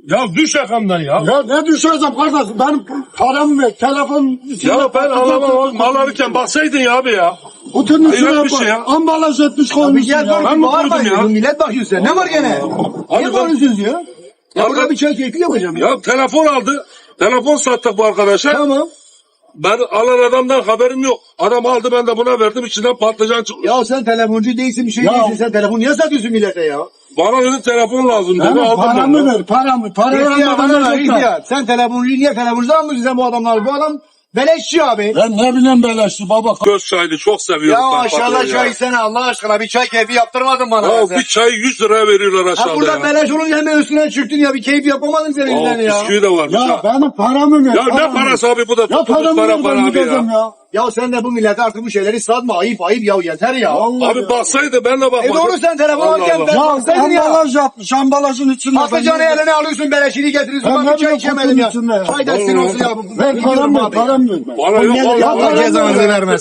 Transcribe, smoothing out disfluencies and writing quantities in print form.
Ya düş yakamdan ya. Ya ne düşeceğim kardeş? Benim param ver, telefon... Ya ben alamam mal alırken baksaydın ya abi ya. Kutunun Hayret üstüne bir şey ya. ambalaj etmiş Bir koymuşsun gel ya. Ben mi bağırma koydum ya? ya. Millet bakıyor size. Ne var gene? Abi Ne ben- konuşuyorsunuz ya? Ya burada Abi- bir çay keyfi yapacağım. Ya telefon aldı. Telefon sattık bu arkadaşa. Tamam. Ben alan adamdan haberim yok. Adam aldı ben de buna verdim içinden patlıcan çıkmış. Ya sen telefoncu değilsin bir şey Ya- değilsin. Sen telefon niye satıyorsun millete ya? Bana dedi telefon lazım dedi Benim aldım ben. paramı ya. ver, paramı. Parayı İhtiyar almadan bana ver verecekler. ihtiyar. Sen telefoncuyu niye telefoncudan almışsın sen bu adamlar? Bu adam beleşçi abi. Ben ne bileyim beleşti baba. Göz çayını çok seviyorum. Ya ben aşağıda patron ya. çay sen Allah aşkına bir çay keyfi yaptırmadın bana. Ya sen. bir çayı 100 liraya veriyorlar Ha aşağıda burada ya. beleş olunca hemen üstüne çıktın ya bir keyif yapamadın senin yüzünden ya. Bisküvi de varmış Ya ha. benim paramı ver. Ya ne paramı ver. parası abi bu da Ya tutmuş paramı para ver para ben abi gideceğim ya. ya. Ya sen de bu millete artık bu şeyleri satma ayıp ya yeter ya. Allah Abi ya. baksaydı ben de bakmadım. Doğru sen telefon Allah alırken Allah. ben Ya baksaydın ya. ambalaj yapmış, ambalajın içinde. Patlıcanı Ben- eline alıyorsun beleşini getiriyorsun. Ben Bak ne bir çay bileyim içemedim ya. kutunun içinde ya. Çay dersin olsun ya. Ver param ver, param ver. Bana yok Allah vallahi. cezanızı vermesin.